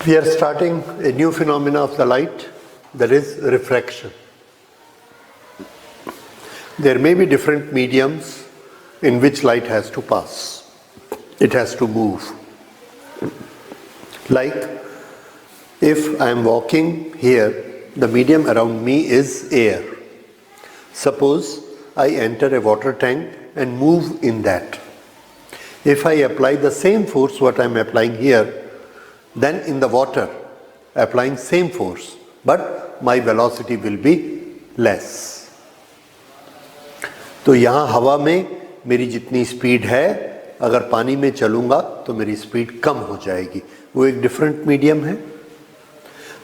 We are starting a new phenomena of the light, that is refraction. There may be different mediums in which light has to pass. It has to move. Like if I am walking here, the medium around me is air. Suppose I enter a water tank and move in that. If I apply the same force what I am applying here, then in the water applying same force, but my velocity will be less. तो यहाँ हवा में मेरी जितनी speed है, अगर पानी में चलूँगा तो मेरी स्पीड कम हो जाएगी. वो एक डिफरेंट मीडियम है.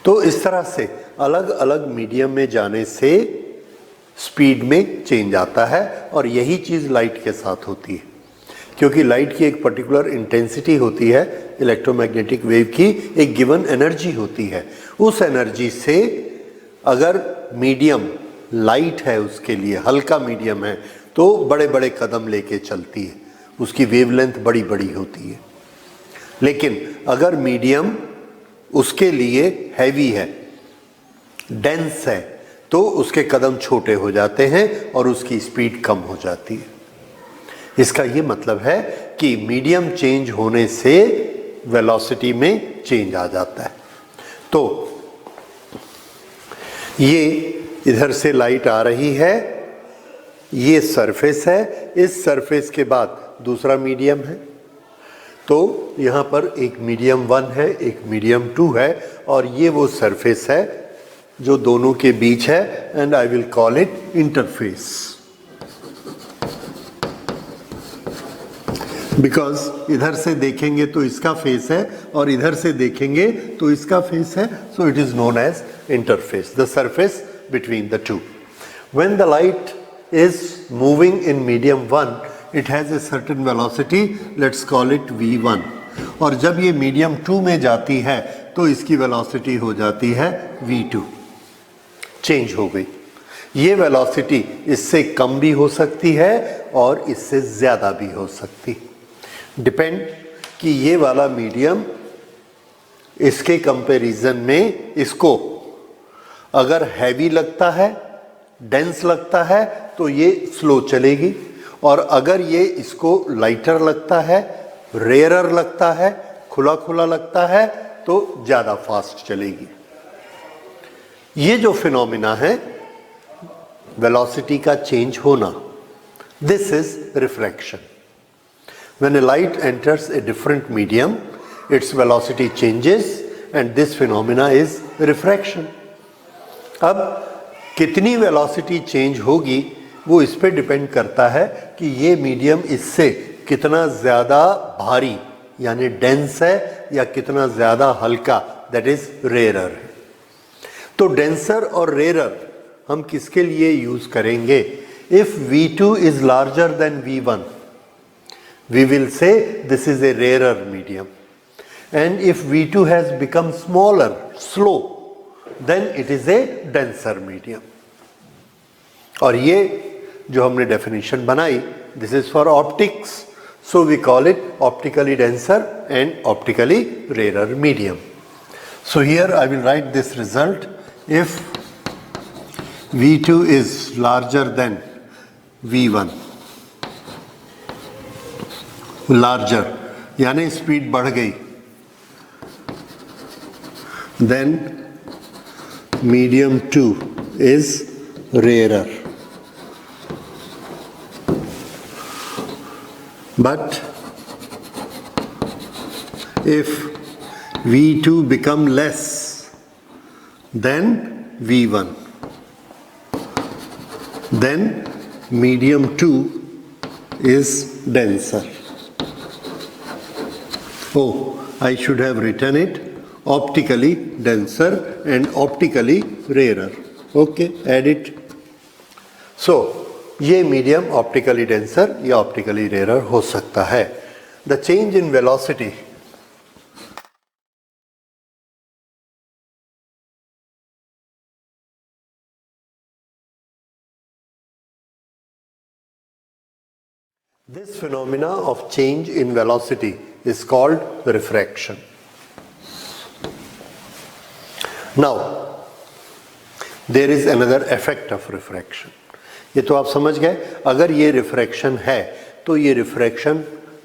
तो इस तरह से अलग अलग मीडियम में जाने से स्पीड में चेंज आता है, और यही चीज़ लाइट के साथ होती है. क्योंकि लाइट की एक पर्टिकुलर इंटेंसिटी होती है, इलेक्ट्रोमैग्नेटिक वेव की एक गिवन एनर्जी होती है. उस एनर्जी से अगर मीडियम लाइट है, उसके लिए हल्का मीडियम है, तो बड़े बड़े कदम लेके चलती है, उसकी वेवलेंथ बड़ी बड़ी होती है. लेकिन अगर मीडियम उसके लिए हैवी है, डेंस है, तो उसके कदम छोटे हो जाते हैं और उसकी स्पीड कम हो जाती है. इसका ये मतलब है कि मीडियम चेंज होने से वेलोसिटी में चेंज आ जाता है. तो ये इधर से लाइट आ रही है, ये सरफेस है, इस सरफेस के बाद दूसरा मीडियम है. तो यहाँ पर एक मीडियम 1 है, एक मीडियम 2 है, और ये वो सरफेस है जो दोनों के बीच है, and I will call it interface. Because इधर से देखेंगे तो इसका फेस है और इधर से देखेंगे तो इसका फेस है, so it is known as interface, the surface between the two. When the light is moving in medium 1, it has a certain velocity, let's call it v1. और जब ये मीडियम 2 में जाती है तो इसकी वेलोसिटी हो जाती है v2. चेंज हो गई. ये वेलोसिटी इससे कम भी हो सकती है और इससे ज़्यादा भी हो सकती है. डिपेंड कि ये वाला मीडियम इसके कंपैरिजन में इसको अगर हैवी लगता है, डेंस लगता है, तो ये स्लो चलेगी, और अगर ये इसको लाइटर लगता है, रेयरर लगता है, खुला खुला लगता है, तो ज़्यादा फास्ट चलेगी. ये जो फिनोमिना है वेलोसिटी का चेंज होना, this is refraction. When a light enters a different medium, its velocity changes, and this phenomena is refraction. अब कितनी वेलोसिटी चेंज होगी वो इस पे डिपेंड करता है कि ये मीडियम इससे कितना ज़्यादा भारी यानी डेंस है या कितना ज़्यादा हल्का, दैट इज रेयरर है. तो डेंसर और रेयरर हम किसके लिए यूज़ करेंगे? If V2 is larger than V1, we will say this is a rarer medium, and if V2 has become smaller, slow, then it is a denser medium. और ये जो हमने definition बनाई, this is for optics, so we call it optically denser and optically rarer medium. So here I will write this result. If V2 is larger than V1, larger यानी speed बढ़ गई, then medium 2 is rarer. But if V2 become less than V1, then medium 2 is denser. Oh, I should have written it optically denser and optically rarer. Okay, add it. So, ये medium optically denser या optically rarer हो सकता है. The change in velocity This phenomena of change in velocity is called refraction. Now there is another effect of refraction. ये तो आप समझ गए, अगर ये रिफ्रैक्शन है तो ये रिफ्रैक्शन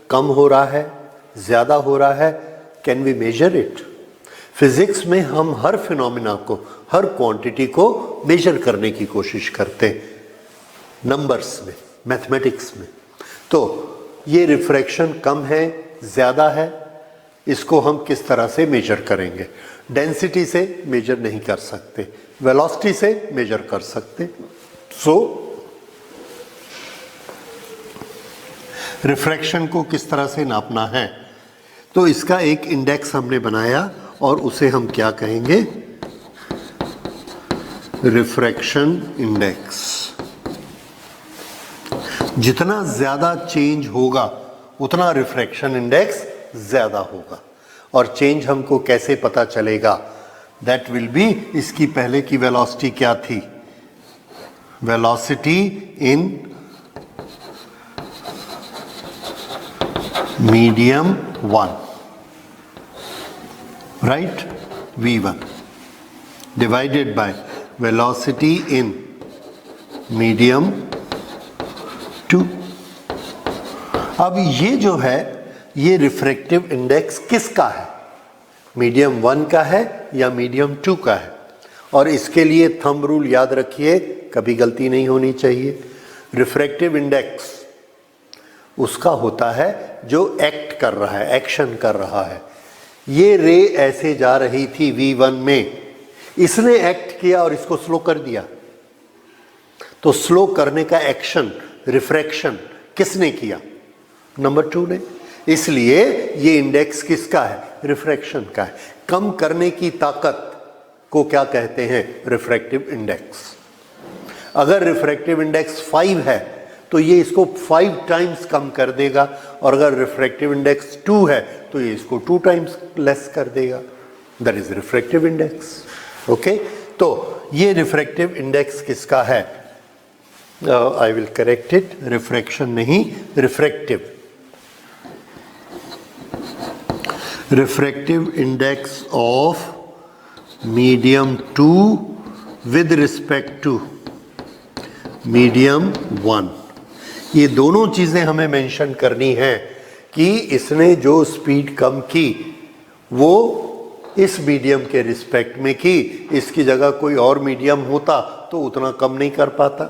कम हो रहा है, ज़्यादा हो रहा है, can we measure it? Physics में हम हर फिनोमिना को, हर क्वांटिटी को मेजर करने की कोशिश करते हैं, नंबर्स में, मैथमेटिक्स में। तो ये रिफ्रैक्शन कम है, ज़्यादा है, इसको हम किस तरह से मेजर करेंगे? डेंसिटी से मेजर नहीं कर सकते, वेलोसिटी से मेजर कर सकते। सो रिफ्रैक्शन को किस तरह से नापना है? तो इसका एक इंडेक्स हमने बनाया और उसे हम क्या कहेंगे? Refraction index. जितना ज़्यादा चेंज होगा उतना रिफ्रैक्शन इंडेक्स ज़्यादा होगा। और चेंज हमको कैसे पता चलेगा? दैट विल बी, इसकी पहले की वेलोसिटी क्या थी? Velocity in medium 1, right, v1 divided by velocity in medium 2। अब ये जो है, ये रिफ्रैक्टिव इंडेक्स किसका है? मीडियम 1 का है या मीडियम 2 का है? और इसके लिए थंब रूल याद रखिए, कभी गलती नहीं होनी चाहिए। रिफ्रैक्टिव इंडेक्स उसका होता है जो एक्ट कर रहा है, एक्शन कर रहा है। ये रे ऐसे जा रही थी v1 में, इसने एक्ट किया और इसको स्लो कर दिया। तो स्लो करने का एक्शन, रिफ्रैक्शन किसने किया? नंबर 2 ने। इसलिए ये इंडेक्स किसका है? रिफ्रैक्शन का है। कम करने की ताकत को क्या कहते हैं? Refractive index. अगर रिफ्रैक्टिव इंडेक्स 5 है तो ये इसको 5 टाइम्स कम कर देगा, और अगर रिफ्रैक्टिव इंडेक्स 2 है तो ये इसको 2 टाइम्स लेस कर देगा। That is refractive index. Okay, तो ये रिफ्रैक्टिव इंडेक्स किसका है? I will correct it, refraction नहीं, refractive. Refractive index of medium 2 with respect to medium 1। ये दोनों चीजें हमें मेंशन करनी है कि इसने जो स्पीड कम की वो इस मीडियम के रिस्पेक्ट में की। इसकी जगह कोई और मीडियम होता तो उतना कम नहीं कर पाता,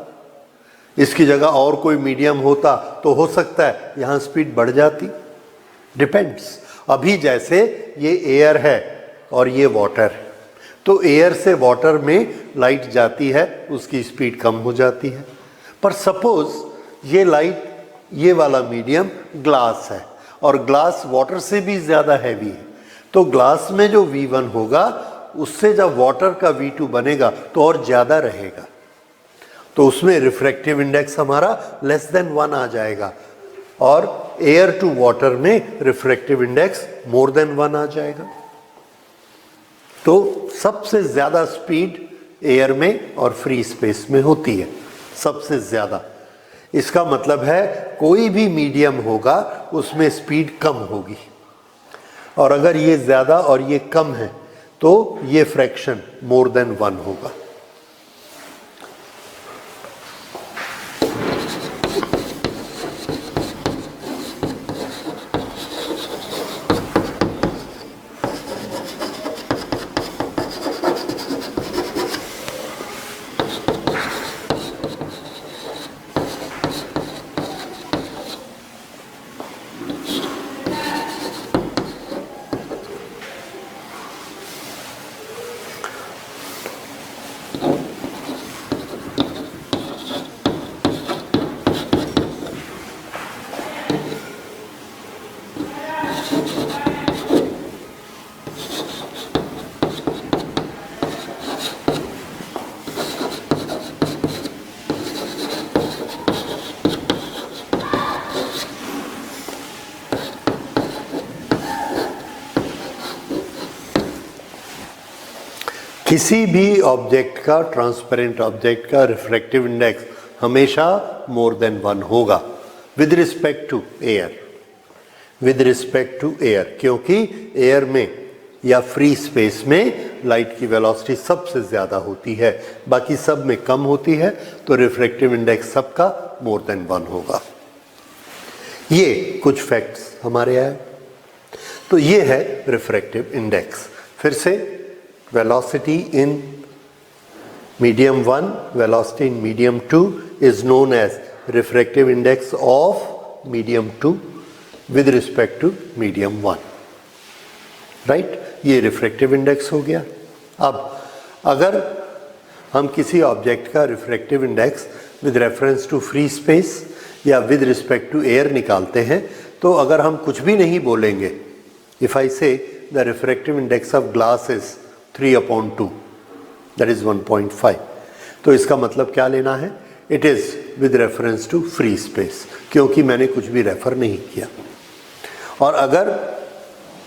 इसकी जगह और कोई मीडियम होता तो हो सकता है यहां स्पीड बढ़ जाती। डिपेंड्स। अभी जैसे ये एयर है और ये वाटर है, तो एयर से वाटर में लाइट जाती है, उसकी स्पीड कम हो जाती है। पर सपोज ये लाइट, ये वाला मीडियम ग्लास है और ग्लास वाटर से भी ज़्यादा हैवी है, तो ग्लास में जो V1 होगा उससे जब वाटर का V2 बनेगा तो और ज़्यादा रहेगा, तो उसमें रिफ्रैक्टिव इंडेक्स हमारा लेस देन 1 आ जाएगा, और एयर टू वाटर में रिफ्रैक्टिव इंडेक्स मोर देन 1 आ जाएगा। तो सबसे ज़्यादा स्पीड एयर में और फ्री स्पेस में होती है, सबसे ज़्यादा। इसका मतलब है कोई भी मीडियम होगा उसमें स्पीड कम होगी, और अगर ये ज़्यादा और ये कम है तो ये फ्रैक्शन मोर देन 1 होगा। किसी भी ऑब्जेक्ट का, ट्रांसपेरेंट ऑब्जेक्ट का रिफ्रैक्टिव इंडेक्स हमेशा मोर देन 1 होगा with respect to air, with respect to air, क्योंकि एयर में या फ्री स्पेस में लाइट की वेलोसिटी सबसे ज़्यादा होती है, बाकी सब में कम होती है, तो रिफ्रैक्टिव इंडेक्स सबका मोर देन 1 होगा। ये कुछ फैक्ट्स हमारे आए। तो ये है रिफ्रैक्टिव इंडेक्स। फिर से velocity in medium 1, velocity in medium 2 is known as refractive index of medium 2 with respect to medium 1, right. ये रिफ्रैक्टिव इंडेक्स हो गया। अब अगर हम किसी ऑब्जेक्ट का refractive index with reference to free space या विद रिस्पेक्ट टू एयर निकालते हैं, तो अगर हम कुछ भी नहीं बोलेंगे, if I say the refractive index of glass is 3/2, that is 1.5, तो इसका मतलब क्या लेना है? It is with reference to free space, क्योंकि मैंने कुछ भी रेफर नहीं किया। और अगर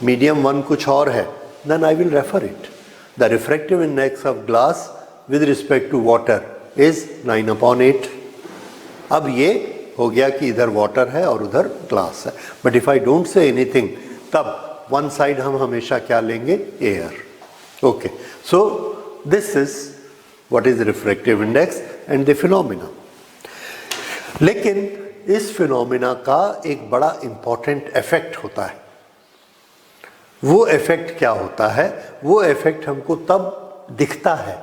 मीडियम 1 कुछ और है, then I will refer it. The refractive index of glass with respect to water is 9/8. अब ये हो गया कि इधर वाटर है और उधर ग्लास है, but if I don't say anything, तब वन साइड हम हमेशा क्या लेंगे? Air. Okay, so this is what is refractive index and the phenomena. लेकिन इस फिनोमिना का एक बड़ा इंपॉर्टेंट इफेक्ट होता है। वो इफेक्ट क्या होता है? वो इफेक्ट हमको तब दिखता है,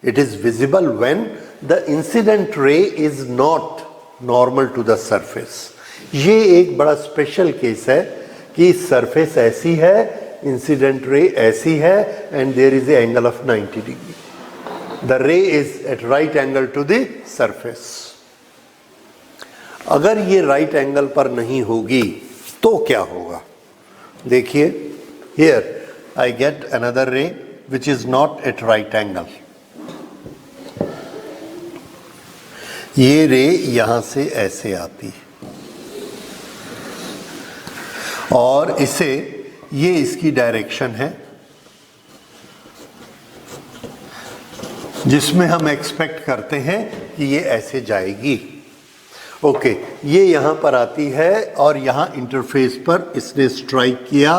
it is visible when the incident ray is not normal to the surface. ये एक बड़ा स्पेशल केस है कि सरफेस ऐसी है, इंसिडेंट रे ऐसी है, and there is a angle of 90 degree. The ray is at right angle to the surface. अगर ये राइट एंगल पर नहीं होगी तो क्या होगा? देखिए, here I get another ray which is not at right angle. ये रे यहां से ऐसे आती और इसे, ये इसकी डायरेक्शन है जिसमें हम एक्सपेक्ट करते हैं कि ये ऐसे जाएगी। ओके, ये यहां पर आती है और यहां इंटरफेस पर इसने स्ट्राइक किया,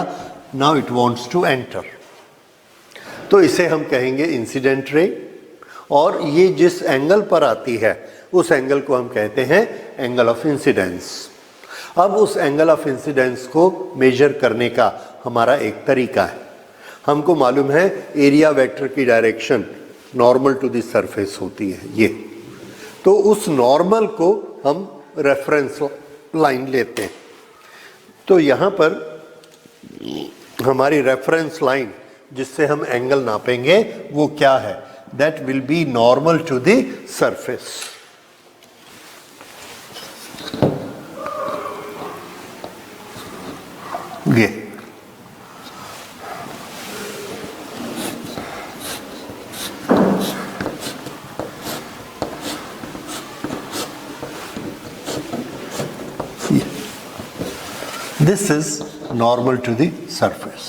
now it wants to enter, तो इसे हम कहेंगे इंसिडेंट रे। और ये जिस एंगल पर आती है उस एंगल को हम कहते हैं एंगल ऑफ इंसिडेंस। अब उस एंगल ऑफ इंसिडेंस को मेजर करने का हमारा एक तरीका है। हमको मालूम है एरिया वेक्टर की direction normal to the surface होती है ये, तो उस नॉर्मल को हम रेफरेंस लाइन लेते हैं। तो यहाँ पर हमारी रेफरेंस लाइन जिससे हम एंगल नापेंगे वो क्या है? That will be normal to the surface. ये this is normal to the surface.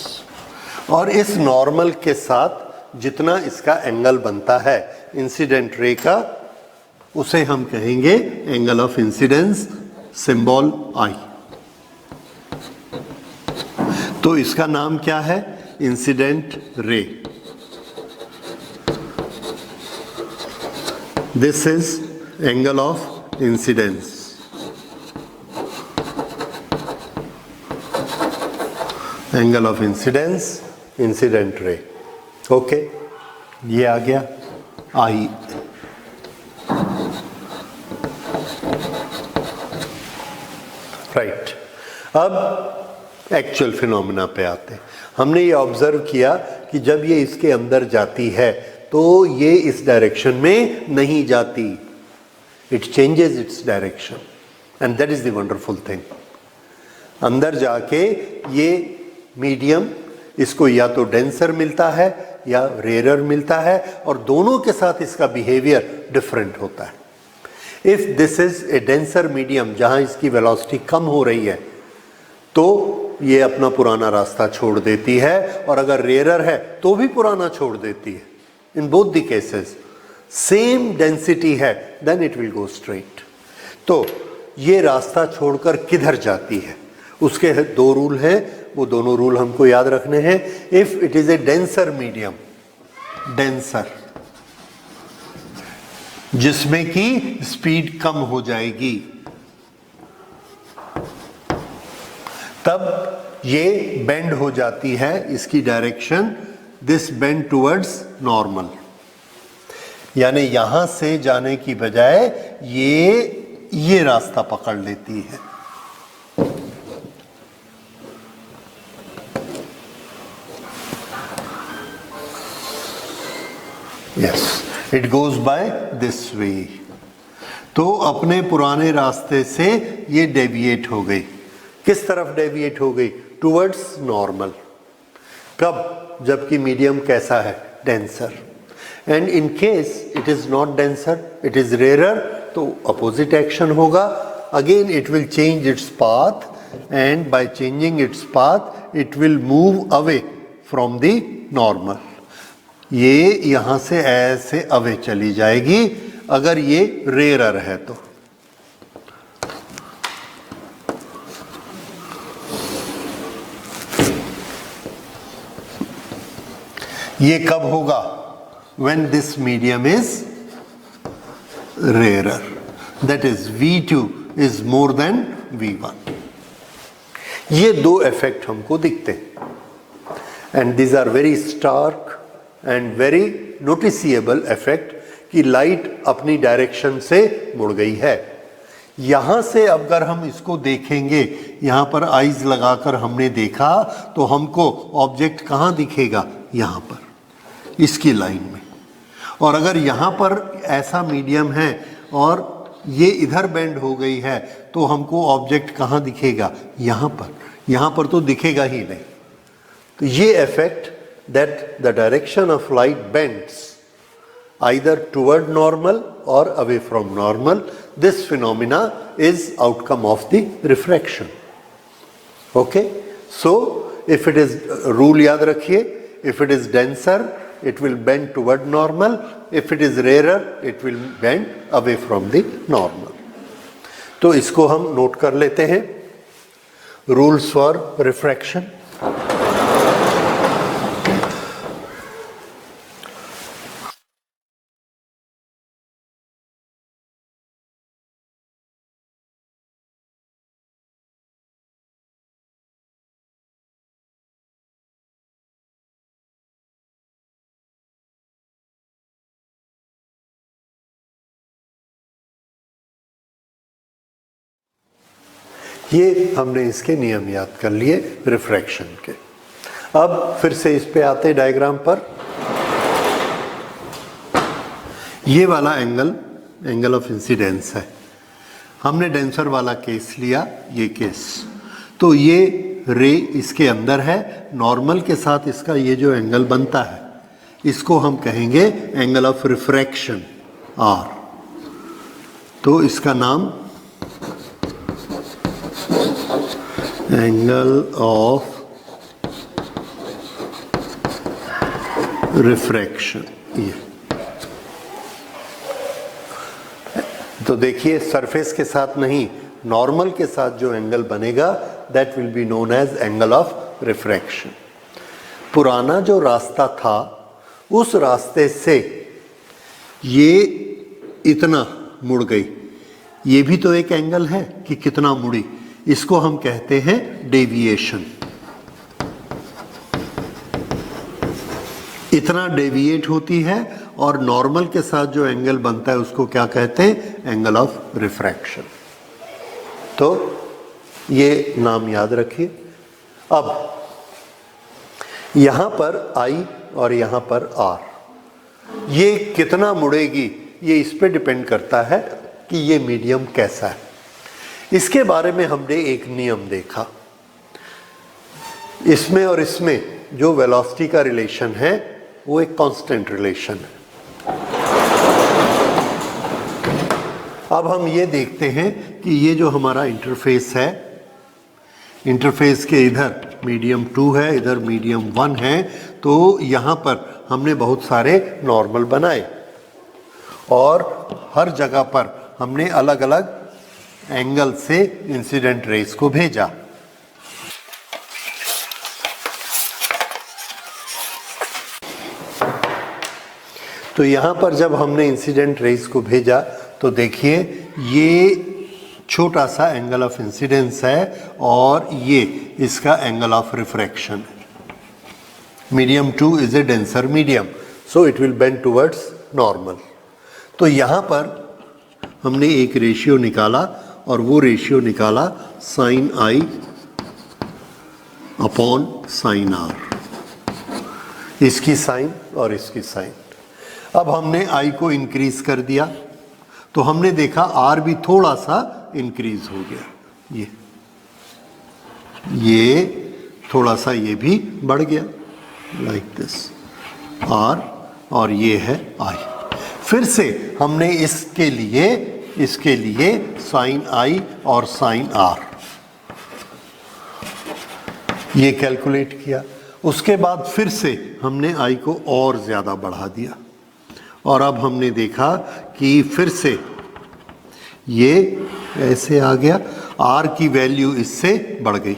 और इस नॉर्मल के साथ जितना इसका एंगल बनता है इंसिडेंट रे का, उसे हम कहेंगे एंगल ऑफ इंसिडेंस, सिंबल आई। तो इसका नाम क्या है? Incident ray. This is angle of incidence. Angle of incidence, incident ray. Okay, ये आ गया आई। राइट, अब एक्चुअल फिनोमेना पे आते हैं। हमने ये ऑब्जर्व किया कि जब ये इसके अंदर जाती है तो ये इस डायरेक्शन में नहीं जाती, it changes its direction, and that is the wonderful thing. अंदर जाके ये मीडियम इसको या तो डेंसर मिलता है या रेयर मिलता है, और दोनों के साथ इसका बिहेवियर डिफरेंट होता है। If this is a denser medium जहां इसकी वेलोसिटी कम हो रही है तो ये अपना पुराना रास्ता छोड़ देती है, और अगर रेयर है तो भी पुराना छोड़ देती है। In both the cases same density है, then it will go straight. तो ये रास्ता छोड़कर किधर जाती है उसके दो रूल हैं, वो दोनों रूल हमको याद रखने हैं। If it is a denser medium, denser जिसमें की स्पीड कम हो जाएगी, तब ये बेंड हो जाती है, इसकी direction this bend towards normal, यानी यहां से जाने की बजाय ये रास्ता पकड़ लेती है। Yes, it goes by this way. तो अपने पुराने रास्ते से ये डेविएट हो गई। किस तरफ डेविएट हो गई? Towards normal. कब? जबकि मीडियम कैसा है? Denser. And in case it is not denser, it is rarer, तो अपोजिट एक्शन होगा। Again it will change its path, and by changing its path it will move away from the normal. ये यहां से ऐसे away चली जाएगी अगर ये रेयरर है तो। ये कब होगा? when this medium is rarer, that is V2 is more than V1। ये दो इफेक्ट हमको दिखते हैं, and these are very stark and very noticeable effect कि लाइट अपनी डायरेक्शन से मुड़ गई है। यहां से अगर हम इसको देखेंगे, यहां पर आईज लगाकर हमने देखा तो हमको ऑब्जेक्ट कहां दिखेगा? यहां पर, इसकी लाइन में। और अगर यहाँ पर ऐसा मीडियम है और ये इधर बेंड हो गई है तो हमको ऑब्जेक्ट कहाँ दिखेगा? यहाँ पर। यहाँ पर तो दिखेगा ही नहीं। तो ये effect that the direction of light bends either toward normal और away from normal, this phenomena is outcome of the refraction. Okay, so if it is, rule याद रखिए, if it is denser it will bend toward normal, if it is rarer it will bend away from the normal। तो इसको हम note कर लेते हैं, rules for refraction। ये हमने इसके नियम याद कर लिए रिफ्रैक्शन के। अब फिर से इस पे आते डायग्राम पर। ये वाला एंगल, एंगल ऑफ इंसिडेंस है। हमने डेंसर वाला केस लिया, ये केस। तो ये रे इसके अंदर है, नॉर्मल के साथ इसका ये जो एंगल बनता है इसको हम कहेंगे एंगल ऑफ रिफ्रैक्शन, आर। तो इसका नाम एंगल ऑफ रिफ्रैक्शन, ये। तो देखिए सरफेस के साथ नहीं, नॉर्मल के साथ जो एंगल बनेगा that will be known as angle of refraction. पुराना जो रास्ता था उस रास्ते से ये इतना मुड़ गई, ये भी तो एक एंगल है कि कितना मुड़ी, इसको हम कहते हैं डेविएशन। इतना डेविएट होती है और नॉर्मल के साथ जो एंगल बनता है उसको क्या कहते हैं? Angle of refraction. तो ये नाम याद रखिए। अब यहां पर आई और यहां पर आर, ये कितना मुड़ेगी ये इस पे डिपेंड करता है कि ये मीडियम कैसा है। इसके बारे में हमने एक नियम देखा, इसमें और इसमें जो वेलोसिटी का रिलेशन है वो एक कांस्टेंट रिलेशन है। अब हम ये देखते हैं कि ये जो हमारा इंटरफेस है, इंटरफेस के इधर मीडियम 2 है, इधर मीडियम 1 है। तो यहाँ पर हमने बहुत सारे नॉर्मल बनाए और हर जगह पर हमने अलग अलग एंगल से इंसिडेंट रेस को भेजा। तो यहाँ पर जब हमने इंसिडेंट रेज को भेजा तो देखिए ये छोटा सा एंगल ऑफ इंसिडेंस है और ये इसका एंगल ऑफ रिफ्रैक्शन है। Medium 2 is a denser medium, so it will bend towards normal. तो यहाँ पर हमने एक रेशियो निकाला और वो रेशियो निकाला sine I upon sine R, इसकी साइन और इसकी साइन। अब हमने आई को इंक्रीज कर दिया तो हमने देखा आर भी थोड़ा सा इंक्रीज हो गया, ये थोड़ा सा ये भी बढ़ गया लाइक दिस आर, और ये है आई। फिर से हमने इसके लिए साइन आई और साइन आर ये कैलकुलेट किया। उसके बाद फिर से हमने आई को और ज़्यादा बढ़ा दिया और अब हमने देखा कि फिर से ये ऐसे आ गया, आर की वैल्यू इससे बढ़ गई।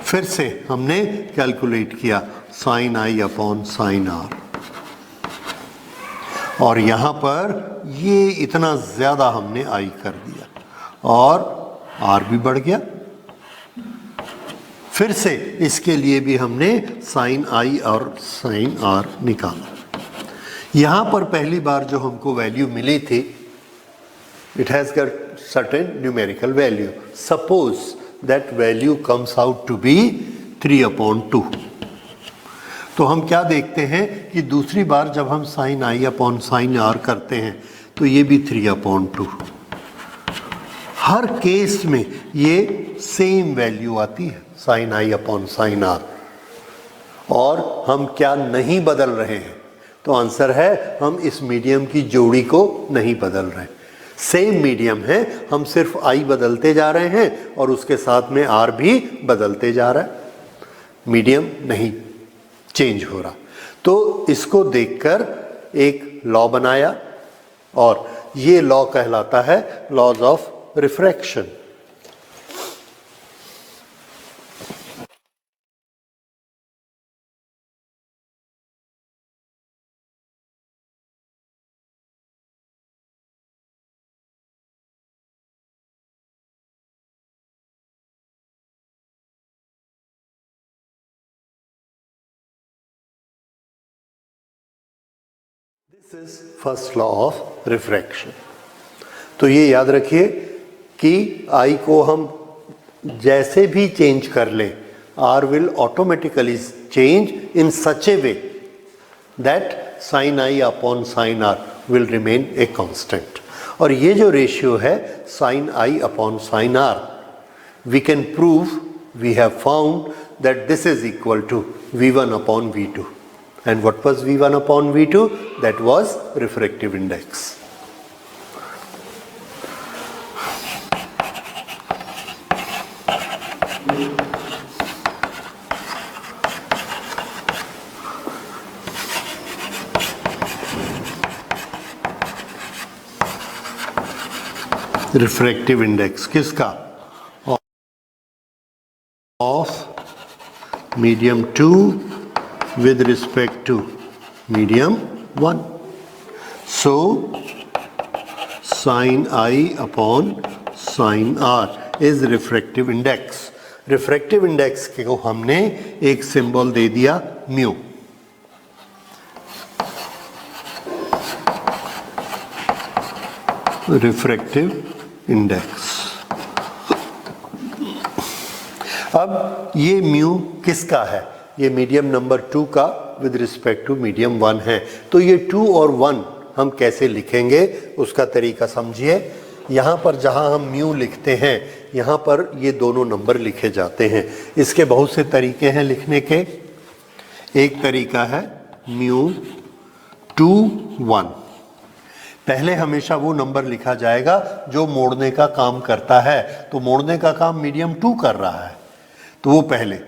फिर से हमने कैलकुलेट किया sine I upon sine R, और यहाँ पर ये इतना ज़्यादा हमने आई कर दिया और आर भी बढ़ गया। फिर से इसके लिए भी हमने साइन आई और साइन आर निकाला। यहाँ पर पहली बार जो हमको वैल्यू मिली थी, it has got certain numerical value. Suppose that value comes out to be 3/2. तो हम क्या देखते हैं कि दूसरी बार जब हम sine I upon sine R करते हैं तो ये भी 3/2। हर केस में ये सेम वैल्यू आती है sine I upon sine R, और हम क्या नहीं बदल रहे हैं? तो आंसर है हम इस मीडियम की जोड़ी को नहीं बदल रहे। सेम मीडियम है, हम सिर्फ आई बदलते जा रहे हैं और उसके साथ में आर भी बदलते जा रहा है, मीडियम नहीं चेंज हो रहा। तो इसको देखकर एक लॉ बनाया और ये लॉ कहलाता है laws of refraction. This is first law of refraction. तो ये याद रखिए कि आई को हम जैसे भी चेंज कर लें, R will automatically change in such a way that sine I upon sine R will remain a constant. और ये जो रेशियो है sine I upon sine R, we can prove, we have found that this is equal to V1 upon V2. And what was V1 upon V2? That was refractive index. Refractive index किसका? Of medium 2 with respect to medium 1. So sin I upon sin R is refractive index. refractive index को हमने एक symbol दे दिया mu. refractive index। अब ये mu किसका है? ये मीडियम नंबर 2 का विद रिस्पेक्ट टू मीडियम 1 है। तो ये 2 और 1 हम कैसे लिखेंगे उसका तरीका समझिए। यहाँ पर जहाँ हम म्यू लिखते हैं, यहाँ पर ये दोनों नंबर लिखे जाते हैं। इसके बहुत से तरीके हैं लिखने के। एक तरीका है म्यू 2 1। पहले हमेशा वो नंबर लिखा जाएगा जो मोड़ने का काम करता है। तो मोड़ने का काम मीडियम 2 कर रहा है, तो वो पहले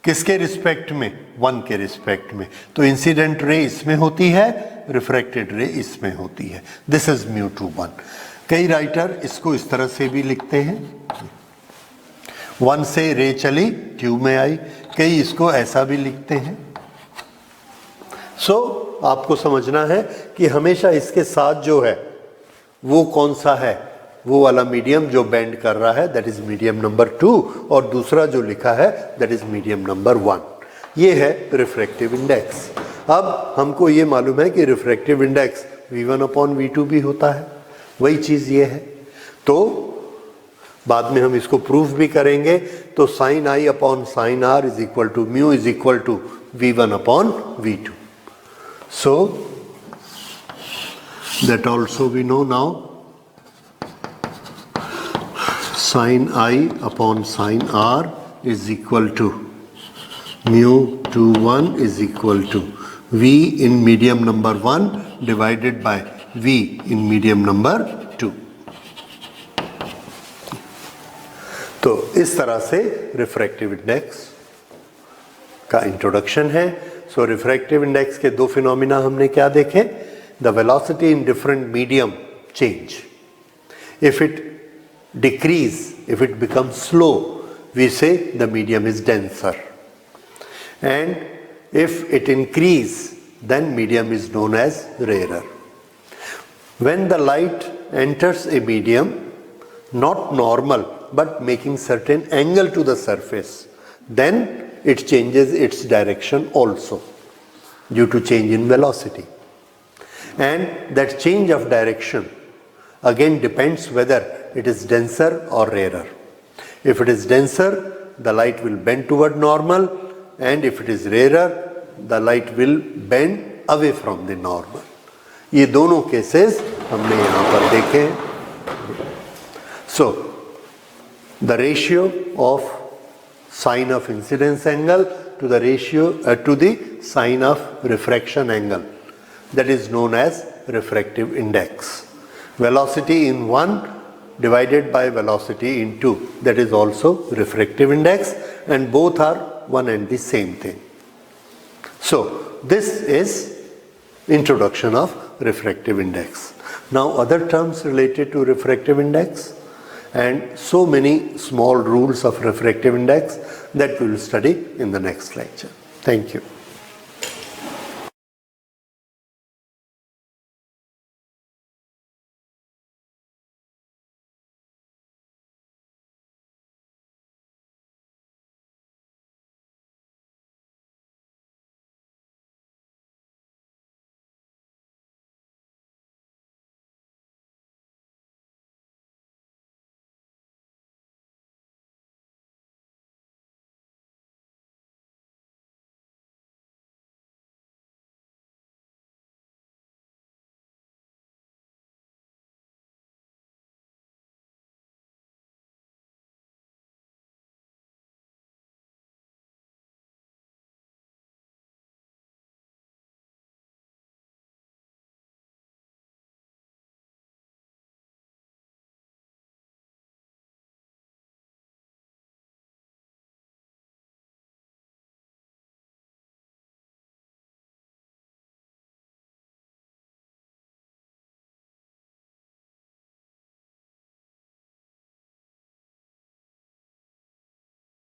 किसके रिस्पेक्ट में? 1 के रिस्पेक्ट में। तो इंसिडेंट रे इसमें होती है, रिफ्रैक्टेड रे इसमें होती है। This is mu 2 1। कई राइटर इसको इस तरह से भी लिखते हैं, 1 से रे चली ट्यूब में आई। कई इसको ऐसा भी लिखते हैं। सो आपको समझना है कि हमेशा इसके साथ जो है वो कौन सा है, वो वाला मीडियम जो बेंड कर रहा है दैट इज मीडियम नंबर 2, और दूसरा जो लिखा है दैट इज मीडियम नंबर 1। ये है रिफ्रैक्टिव इंडेक्स। अब हमको ये मालूम है कि रिफ्रैक्टिव इंडेक्स V1/V2 भी होता है, वही चीज़ ये है। तो बाद में हम इसको प्रूफ भी करेंगे। तो sin I upon sin R is equal to mu is equal to V1/V2। So that also we know now. sin I upon sin R is equal to mu 2 1 is equal to V in medium number 1 divided by V in medium number 2। तो इस तरह से refractive index का introduction है। सो refractive index के दो phenomena हमने क्या देखे? The velocity in different medium change. If it decrease, if it becomes slow, we say the medium is denser, and if it increase, then medium is known as rarer. When the light enters a medium, not normal but making certain angle to the surface, then it changes its direction also due to change in velocity, and that change of direction again depends whether it is denser or rarer. If it is denser, the light will bend toward normal, and if it is rarer, the light will bend away from the normal. ये दोनों cases हमने यहाँ पर देखे हैं। So, the ratio of sine of incidence angle to the ratio to the sine of refraction angle, that is known as refractive index. Velocity in 1 divided by velocity in 2, that is also refractive index, and both are one and the same thing. So this is introduction of refractive index. Now other terms related to refractive index and so many small rules of refractive index that we will study in the next lecture. Thank you.